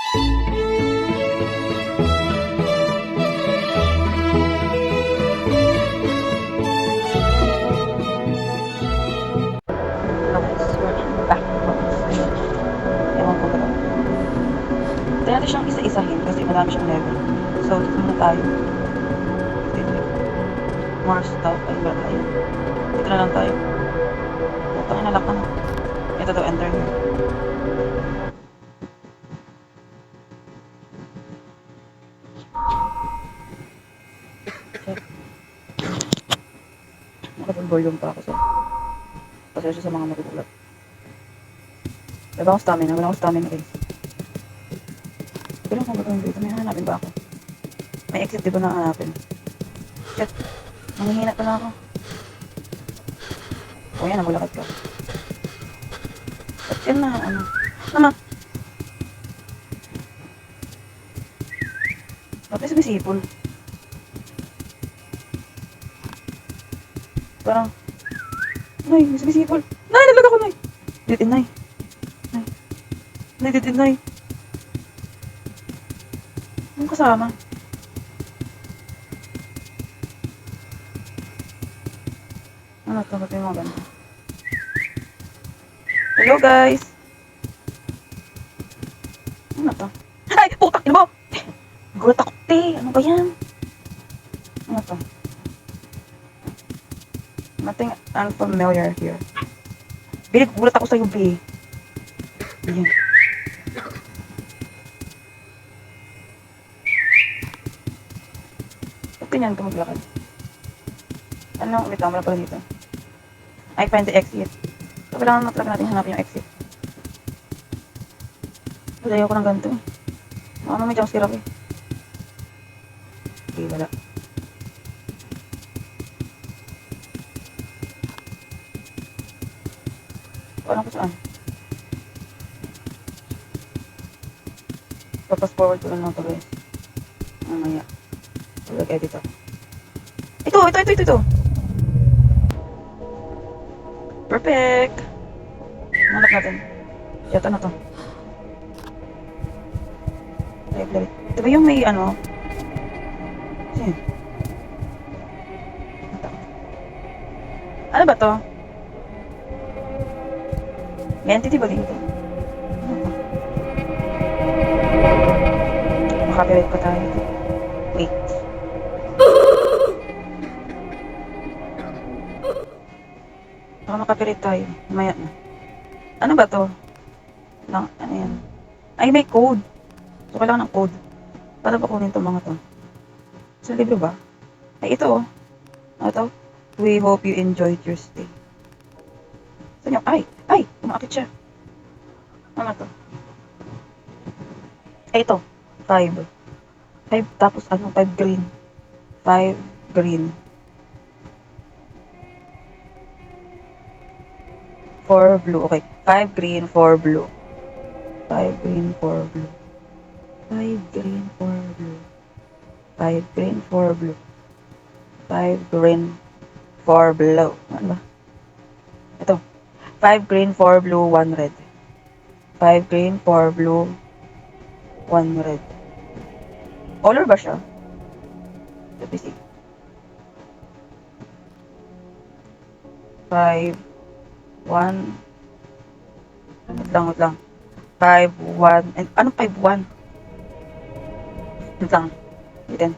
Tayo natin siyang isa-isahin kasi marami siyang level. So, dito muna tayo. More stuff. Ayun ba tayo? Dito na lang tayo. Putang ina, lakang. Ito daw, enter here. Nakapag-volume pa ako so. Pasensya sa mga magugulat. Wala akong stamina guys. Pero kung ba dito, may hanapin ba ako? May exit di ba na hanapin? Shit, manghihina pa na ako. O yan, namulakad ka. At yan na, ano? Nama! Bakit sumisipol? Parang, Nay, may sumisipol. Nay, naglag ako, Nay! Ditin, Nay. Nay, ditin, Nay. Anong kasama? Ano ito? Ba't yung mga ganda? Hello, guys! Ano to? Ay! Putak! Ino mo! Gulat ako, te! Ano ba yan? Ano to? Nothing unfamiliar here. Bilig, gulat ako sa'yo, B. Ayan. Ba't ganyan ka maglakad? Ano? Wait lang, wala pala dito. I find the exit. So, kailangan mo talaga natin hanapin yung exit. Ayaw ko ng ganito eh. Baka may jump scare ako eh. Okay, wala. Alam ko saan. Papas forward ko lang ito guys. Mamaya. Mag-edit ako. Ito! Perfect! Hanap natin. Shit, ano to? Live. Ito ba yung may ano? Saan? Ano ba to? May entity ba dito? Ano to? Makapirate pa tayo dito. Wait. Baka makapirate tayo. Mamaya na. Ano ba to? Ano yan? Ay, may code. So, kailangan ng code. Para ba kunin itong mga to? Sa libro ba? Ay, ito oh. Ano to? We hope you enjoyed your stay. Saan yung? Ay! Umakit siya. Ano to? Ay, ito. 5. 5 tapos ano? 5 green. 5 green. 4 blue. Okay. 5 green, 4 blue. 5 green, 4 blue. 5 green, 4 blue. 5 green, 4 blue. 5 green, 4 blue. Ano ba? Ito. 5 green, 4 blue, 1 red. 5 green, 4 blue, 1 red. Color ba siya? Let me see. 5, 1. Wait lang. 5, 1. And, ano 5, 1? Wait lang. Wait din.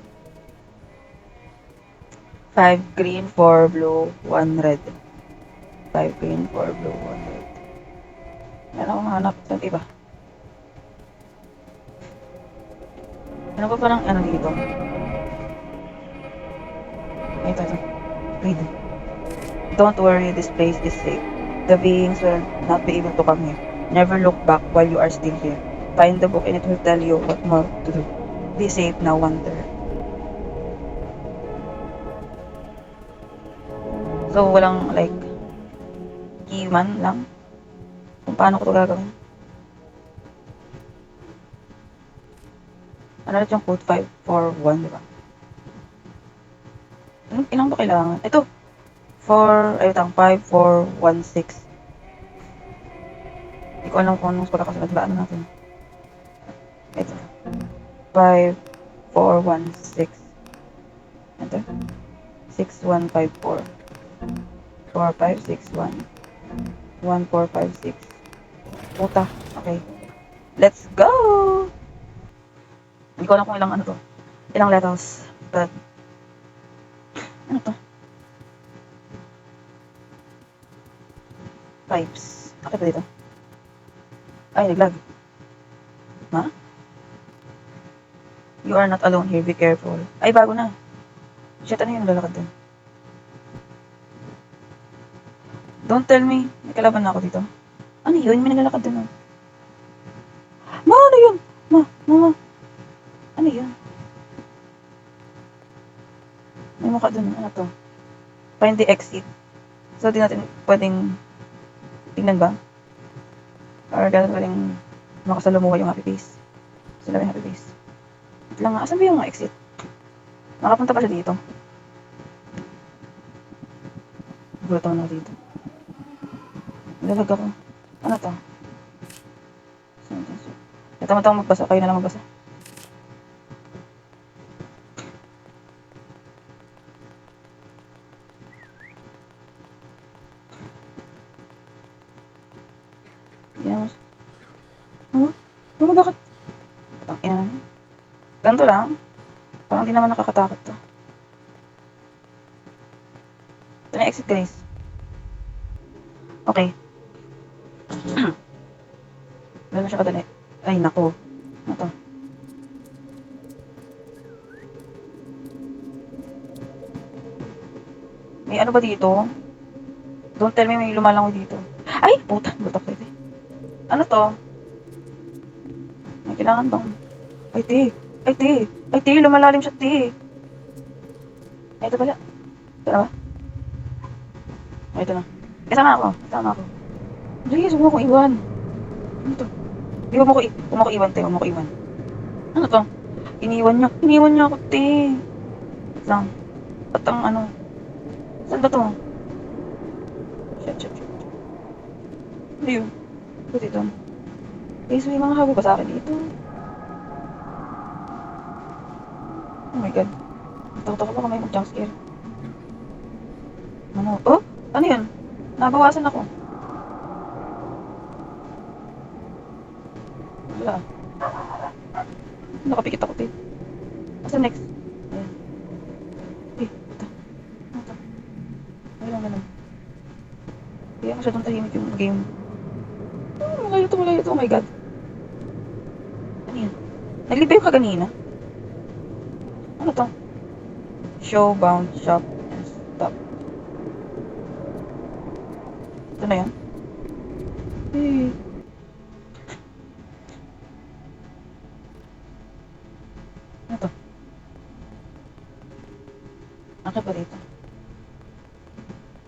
5 green, 4 blue, 1 red. 5 green, 4 blue, 1 red. Yan ako mahanap. Saan iba? Ano ba parang ano dito? Ito. Read. Don't worry, this place is safe. The beings will not be able to come here. Never look back while you are still here. Find the book and it will tell you what more to do. Be safe now, wander. So, walang like key man lang kung paano ko ito gagawin. Ano ulit yung code 541, di ba? Ilang ba kailangan? Ito! 5416. Hindi ko alam kung anong pagkakasunod ba natin. Wait 45416. Enter. 6154. 4561. 1456. Puta. Okay. Let's go! Hindi ko alam kung ilang ano to. Ilang letters. But, ano to? Pipes. Okay pa dito. Ay, naglag. Ha? You are not alone here. Be careful. Ay, bago na. Shit, ano yun? Lalakad din. Don't tell me. May kalaban na ako dito. Ano yun? May naglalakad din. Ma, ano yun? Ma. Ano yun? May mukha dun. Ano to? Find the exit. So, di natin pwedeng tingnan ba? Or gano'n pwedeng makasalumuha yung happy face. Sila yung happy face. Wait lang nga. Asan ba yung exit? Nakapunta pa siya dito. Gulat ako na dito. Nilalag ako. Ano to? Tama-tama magbasa. Kayo na lang magbasa. Yan. Bakit? Ang ina naman. Ganito lang. Parang di naman nakakatakot to. Ito na exit, guys. Okay. Gano'n siya kadali. Ay, nako. Ano to? May ano ba dito? Don't tell me may lumalangoy dito. Ay! Puta! Butak ko ito. Ano to? May kailangan bang... Ay, te! Ay, te! Ay, te! Lumalalim siya, te! Ay, ito pala. Ito na ba? Ay, ito na. Kasama ako. Please, huwag mo ko iwan. Ano to? Di ba mo ko iwan, te? Huwag mo ko iwan. Ano to? Iniwan niya ako, te. Wait lang. At ang ano? Saan ba to? Shit. Ano yun? Ba't ito? Guys, may mga habol pa sa akin dito. Oh my god. Takot ako baka may mag-jumpscare. Ano? Oh? Ano yun? Nabawasan ako. Wala. Nakapikit ako, te. Asa next? Ayan. Ito. Ano to? Ay lang ganun. Kaya masyadong tahimik yung game. Malayo to. Oh my god. Ano yan? Nagliba yung kaganina? Ano to? Show, bound, shop, and stop. Ito na yan. Hey. Ano to? Ano pa dito?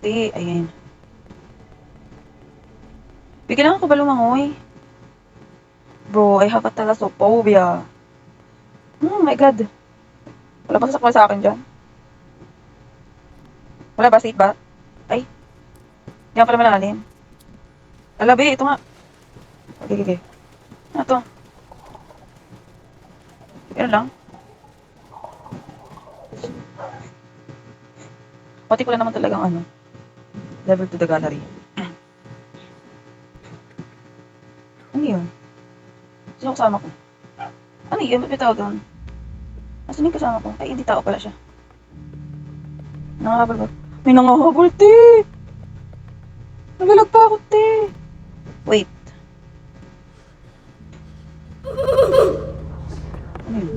Ayan. Kailangan ko ba lumangoy? Bro, I have a thalassophobia. Oh my god. Wala ba sasakmal sa akin dyan? Wala ba? Safe ba? Ay. Diyan pala malalim. Alabi, ito nga. Okay. Ano to? Ano lang? Pati ko lang naman talagang ano. Level to the gallery. Ano yun? Sino kasama ko? Ano yun? Ba't may tao doon? Asan yung kasama ko? Ay, hindi tao pala siya. Nangahabol ba? May nangahabol, te! Nagalag pa ako, te! Wait. Ano yun?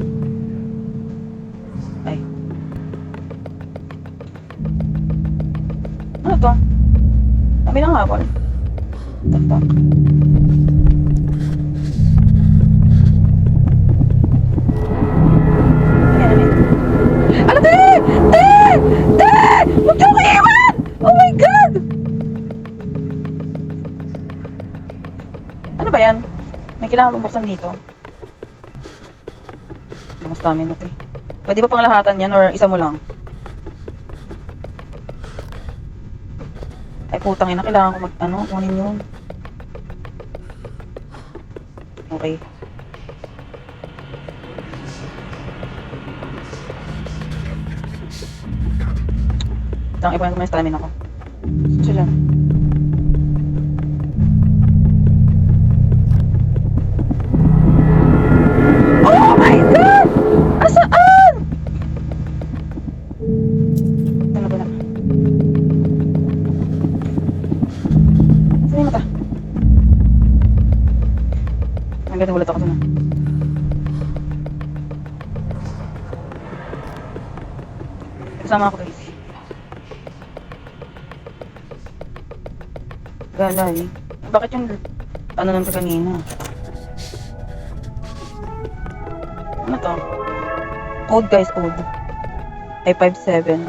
Ay. Ano to? May nangahabol. What the fuck? Ano, te! Huwag niyo ko iwan! Oh my god! Ano ba yan? May kailangan bubuksan dito. Mas dami na, te. Pwede ba pang lahatan yan or isa mo lang? Ay, putang ina. Kailangan ko kunin yun. Okay. Tang ipunin ko may stamina ko. So dyan. Oh my God! Asaan? Ano ba na? Saan yung mata? Ang ganda ulit ako dun. Kasama ako guys. Galay. Bakit yung ano nang kanina? Ano to? Code guys, code. Ay 5767.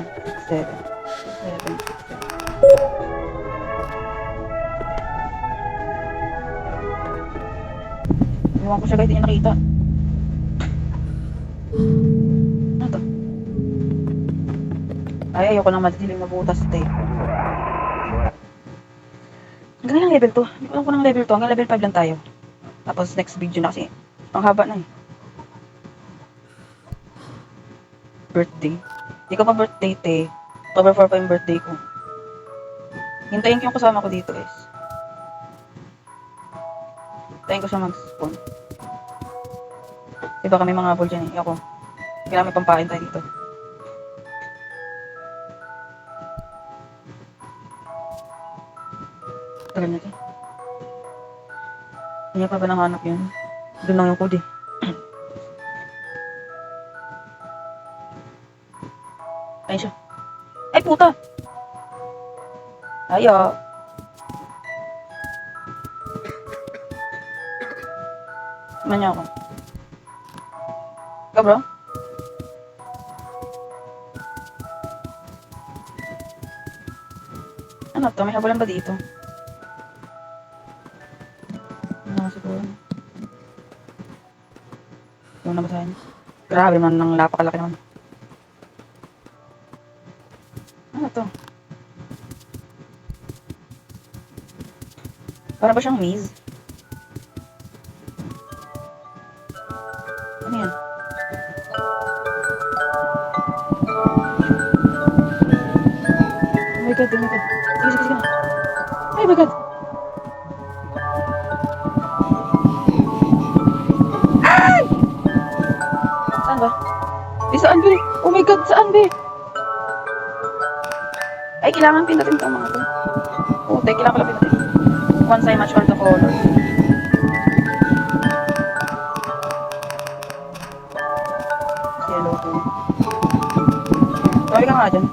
767. Iwan ko siya guys, hindi niya nakita. Ano to? Ay, ayoko nang madidilim na butas, te. Ang galing ng level 2. Hindi ko alam kung ng level 2. Hanggang level 5 lang tayo. Tapos next video na kasi. Ang haba na eh. Birthday. Hindi ko pa birthday, te. October 4 pa yung birthday ko. Hintayin ko yung kasama ko dito, guys. Hintayin ko siya mag-spawn. Diba kami mga habol dyan eh. Ako. Kailangan may pampain tayo dito. Tagal na ito. Hindi pa ba nanghanap yun? Doon lang yung code eh. Ayun siya. Ay puta! Ayo. Tignan niyo ako. Ikaw bro? Ano to? May habulan ba dito? Ano siguro? Yung nabasahin. Grabe naman ng napakalaki naman. Ano to? Para ba siyang maze? Ano yan? Oh my God, oh my God. Sige, sige, sige na. Ay, oh my God. Ay! Saan ba? Eh, saan ba? Oh my God, saan ba? Ay, kailangan pindutin itong mga to. Oh, te, kailangan pala pindutin. Once I match all the colors. Yellow to. Sorry ka nga dyan.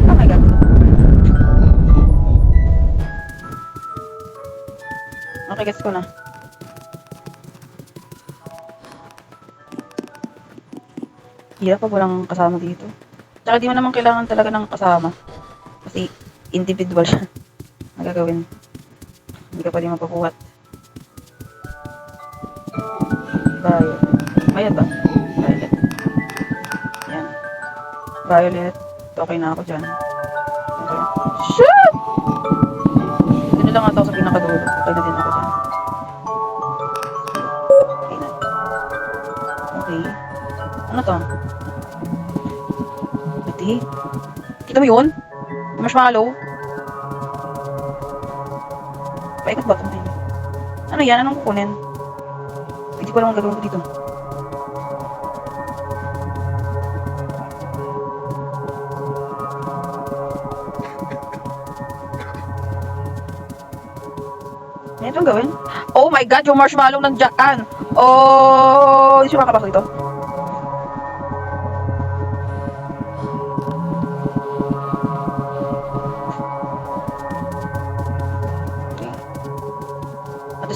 Oh my God. Okay, gets ko na. Hirap pag walang kasama dito. Tsaka di mo naman kailangan talaga ng kasama. Kasi individual siya. Nagagawin. Hindi ka pwede mapakuhat. Violet. Violet ba? Violet. Yan. Violet. Okay na ako dyan. Okay. Shit! Dito lang ata ako sa pinakadulo. Okay na din ako dyan. Okay na. Okay. Ano to? Pati. Kita mo yun? Marshmallow? Paikot ba ito? Ano yan? Anong kukunin? Hindi ko alam ang gagawin ko dito. Ano itong gawin? Oh my God! Yung marshmallow nandiyan! Oh! Hindi siya makapasok dito.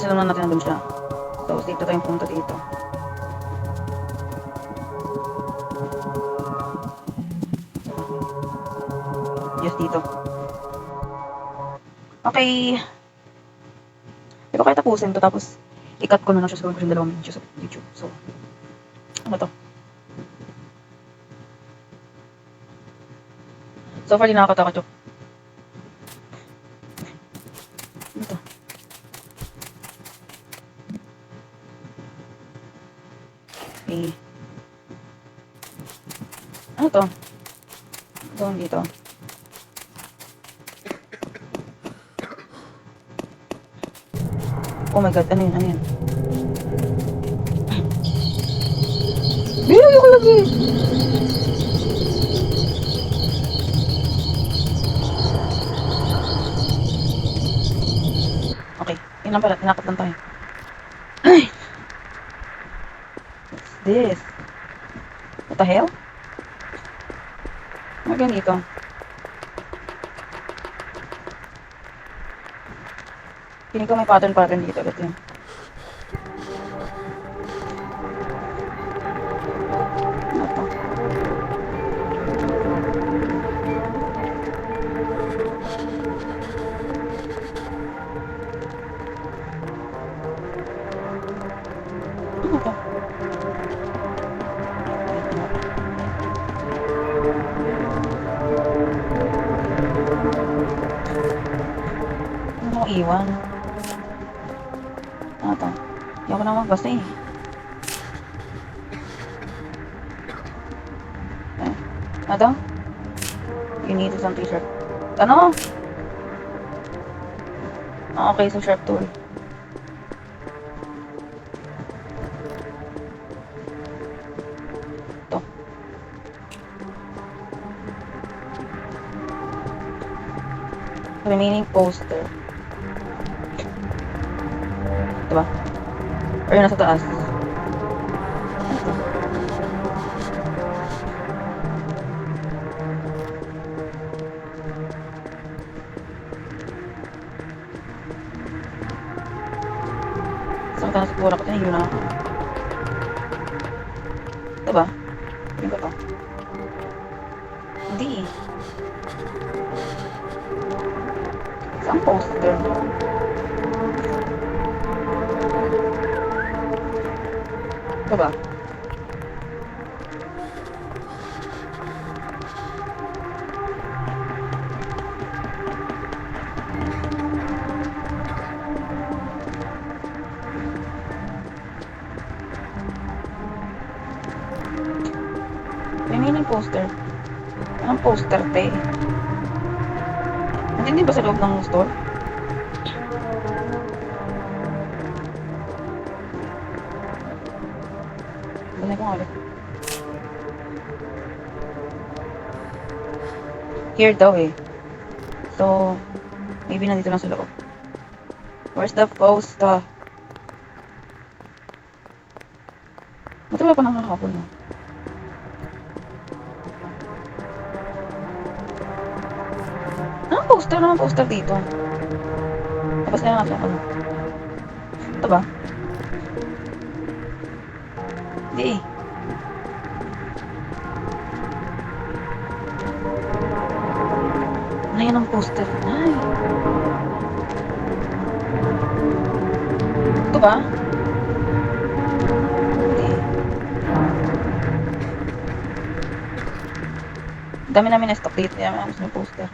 Alam na natin nandun siya. So, dito tayong punta dito. Yes, dito. Okay. Hindi ko kaya tapusin to. Tapos, i-cut ko na lang siya sa dalawang video sa YouTube. So, ano to? So far, di nakakatakot yung. Ano to? Okay. Okay. Ano to? Ito, dito. Oh my god, ano yun? Ano yun? Bilang ako lagi! Okay, yun lang pala. Tinakot lang tayo. Ay! What's this? What the hell? Ano ganito? Piling ko may pattern dito. Ba't yun? Ano to? Ano to? Ano ko iwan? Ano to? Hindi ako na magbasa eh. Ano to? You need some t-shirt. Ano? Okay, so sharp tool. Ito. Remaining poster. Ito ba? Or yun nasa taas? Ito. Saan ka nasa pura ko? Tinigil na ako. Ito ba? Tingin ko to. Hindi eh. Saan poster? Ito ba? Remaining poster. Anong poster, te? Hindi ba sa loob ng store? Ganyan ko nga ulit. Here daw eh. So, maybe nandito lang sa loob. Where's the poster? Matagal pa nakakapon mo. Anong poster? Anong poster dito? Tapos na natin ako. Ito ba? Hindi eh. Ano yan ang poster? Ay. Ito ba? Hindi. Dami namin na stock dito. Kaya may gusto ng poster.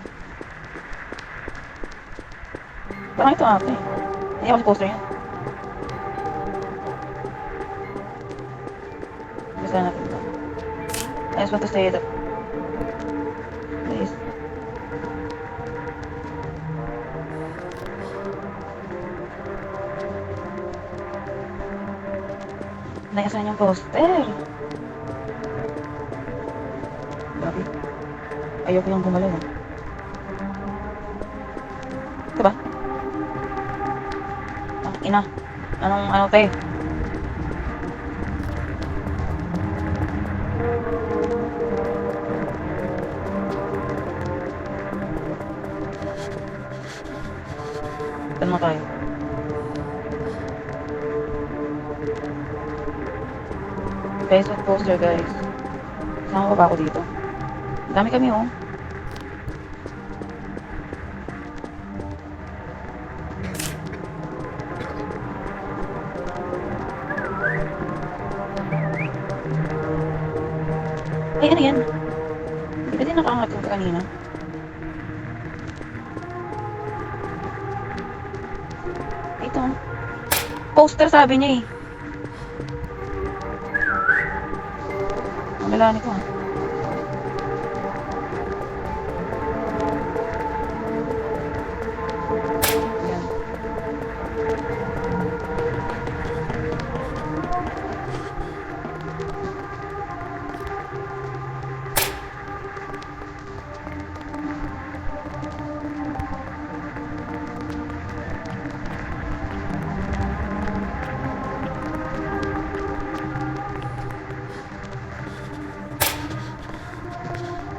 Parang ito ate. Hindi ako sa poster yan. Gusto natin ito. I just want to say that. Please. Nakasan yung poster. Grabe. Ayoko yung gumalaw. Ito ba? Ah, ina. Anong ano tayo? Saan mo tayo? Facebook poster guys. Saan ko ba ako dito? Ang dami kami oh. Ay, ano yan? Hindi ba din nakaangat yung kanina? Ito. Poster sabi niya eh. Malala nito ah. Ayan.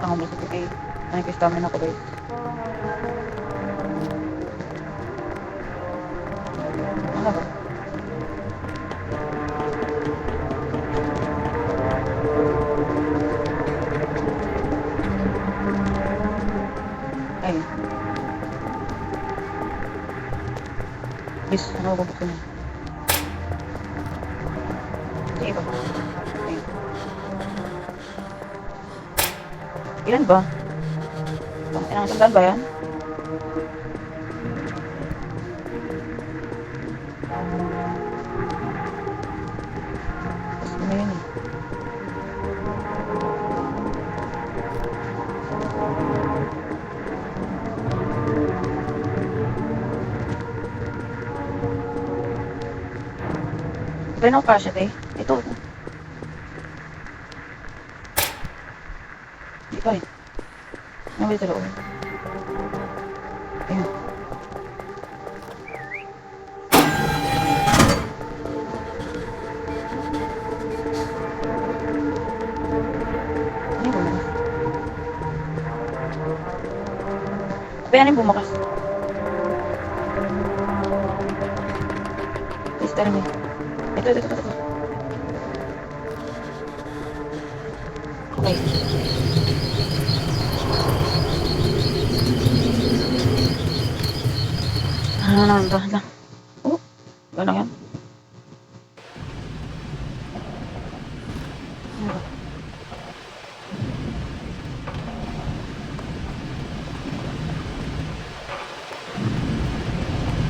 Ako mo sa kay stamina ko guys. Ano ba? Ayun. Bis, ano ko buksan mo? Sige ba? Ayun. Ilan ba? Ang sandal ba yan? Tapos ano yun eh. Pero na pa siya eh. Ito. Hindi pa rin. Ano ba sa loob? Ayun. Ano yung bumukas? Ba yan yung bumukas? Please tell me. Ito. Okay. Ano naman ba? Lang. Oh, gano'n yan. Ano ba?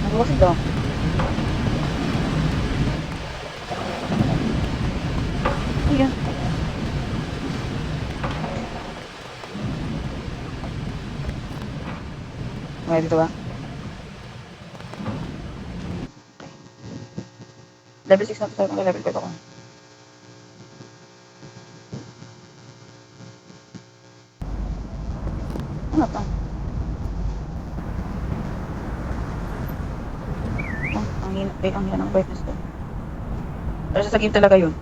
Ano ba sila? Ayan. Okay, dito ba? Level 6 na ito. Sa level 5 ako. Ano pa? Oh, ang hina ng brightness ko. Pero sa game talaga yun.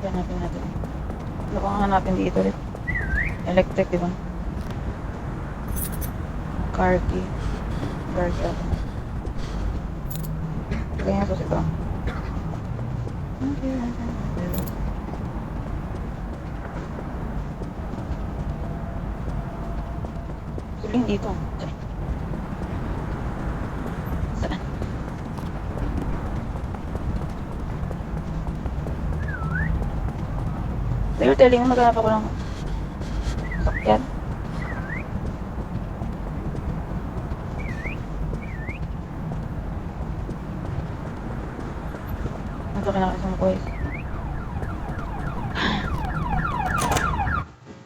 Hanapin natin. Ano bang hanapin dito ulit? Electric, di ba? Car key. Car key ako. Ganyan po ito. Suling dito. Saan? Pero telling mo maghanap ako ng sakyan. Ito kinakasama ko guys.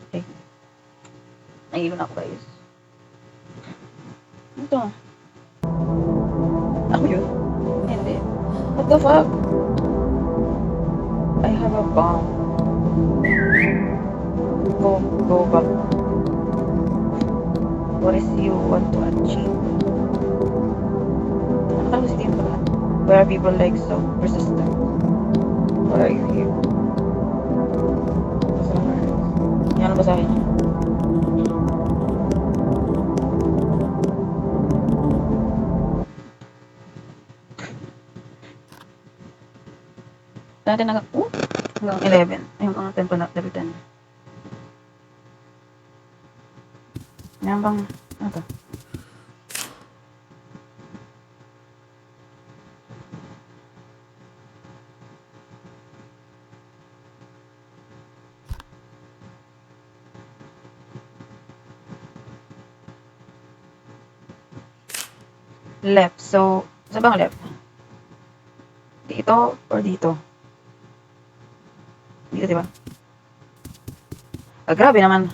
Okay. Nahilo na ako guys. Ito. Ako yun? Hindi. What the fuck? I have a bomb. Go back. What is you want to achieve? Ano si Team pala? Where are people like so persistent? Why are you here? Yan ang basahin niya. Dati hanggang 11. Ayun, 10 pa na, level 10. Yan bang, ano to? Left. So, sa bang left? Dito or dito? Dito, diba? Ah, grabe naman.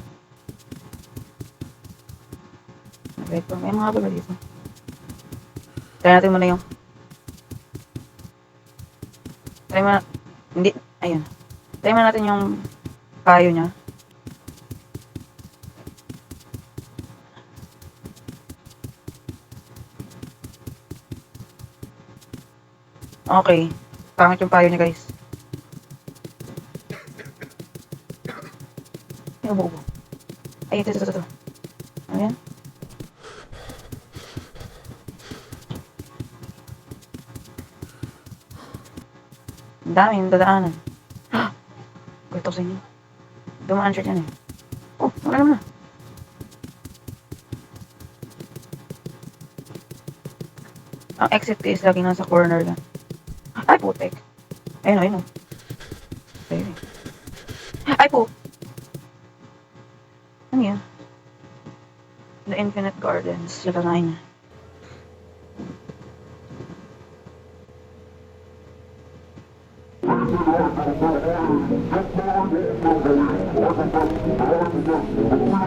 Wait, may mga habol dito. Try natin muna yung... Try muna... Hindi. Ayun. Try muna natin yung payo niya. Okay. Pangit yung payo niya, guys. Ay, ubo. Ay, ito. Ano yan? Ang dami yung dadaanan. Gusto ko sa inyo. Dumaan siya dyan eh. Oh, wala naman na. Ang exit is lagi nasa corner lang. Ay, putek. Ayun o. Ay, po. Ano yan? The Infinite Gardens. Sila na niya.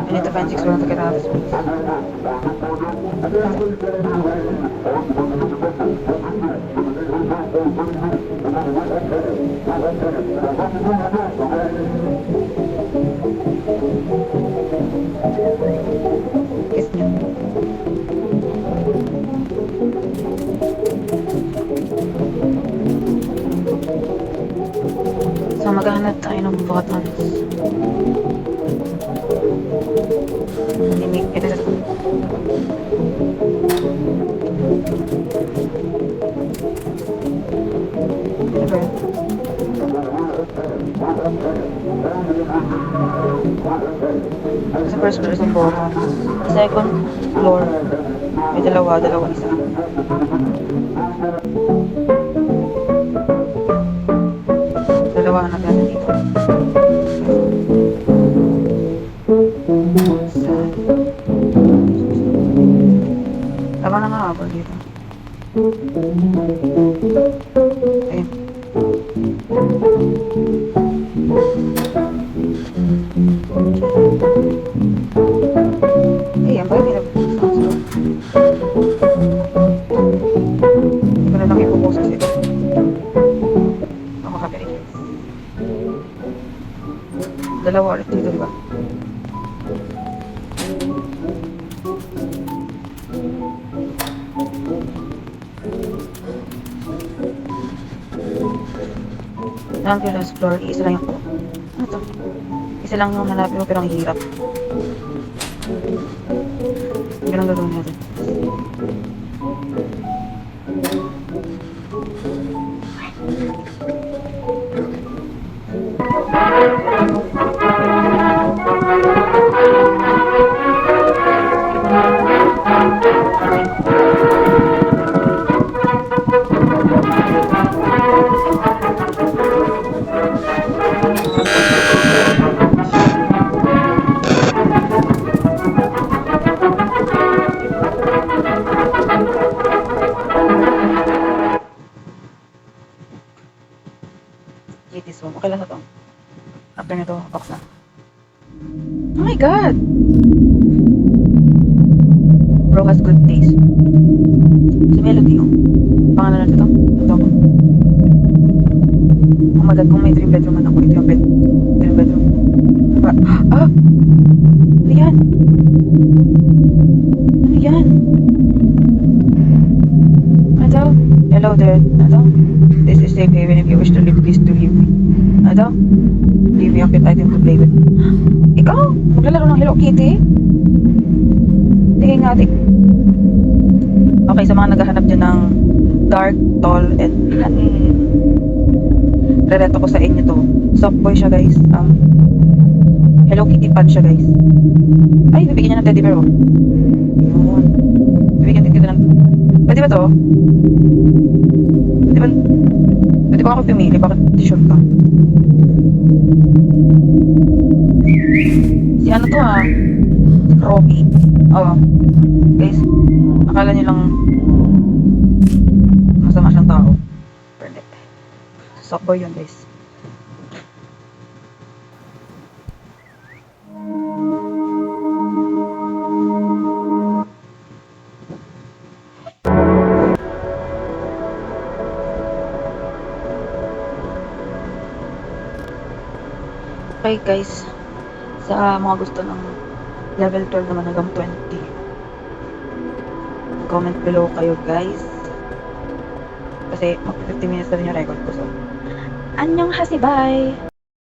I need to find 6 rounds to get out of this place. Kiss niya. So, maghahanap tayo ng buttons. Ito. Ito yun. Sa first floor isang button. Second floor, may dalawa isa. Dalawa hanap natin dito. Tama na nga habol dito. Ayun. Eh, ang bagay na hindi ko na lang ipopost kasi ako makapili. Dalawa ulit dito, diba? Ang last floor, isa lang yung... Ano to? Isa lang yung hanapin mo pero ang hirap. Ganun gagawin natin. So, okay lang na to. After nito, box na. Oh my god! Bro has good taste. Si Melody yung pangalan natin ito. Ito ako. Oh my god, kung may dream bedroom man ako, ito yung dream bedroom. Diba? Ah! Ano yan? Ano yan? Ito? Hello there. Ito? This is safe haven. If you wish to leave, please to leave me. Ito? Leave me a cute item to play with. Ikaw? Maglalaro ng Hello Kitty? Tingin nga, Okay, sa mga naghahanap dyan ng dark, tall, and rereto ko sa inyo to. Soft boy siya, guys. Hello Kitty pad siya, guys. Ay, bibigyan niya ng teddy bear, oh. Yun. Bibigyan din kita ng... Pwede ba to? Pwede ba ako pumili? Bakit t-shirt ka? Si ano to, ha? Rocky. Oh. Guys, akala nyo lang masama siyang tao. Pero Sakboy yun, guys. Okay, guys. Sa mga gusto ng level 12 naman hanggang 20. Comment below kayo, guys. Kasi mag 50 minutes na rin yung record ko. So, annyeong hasi, bye!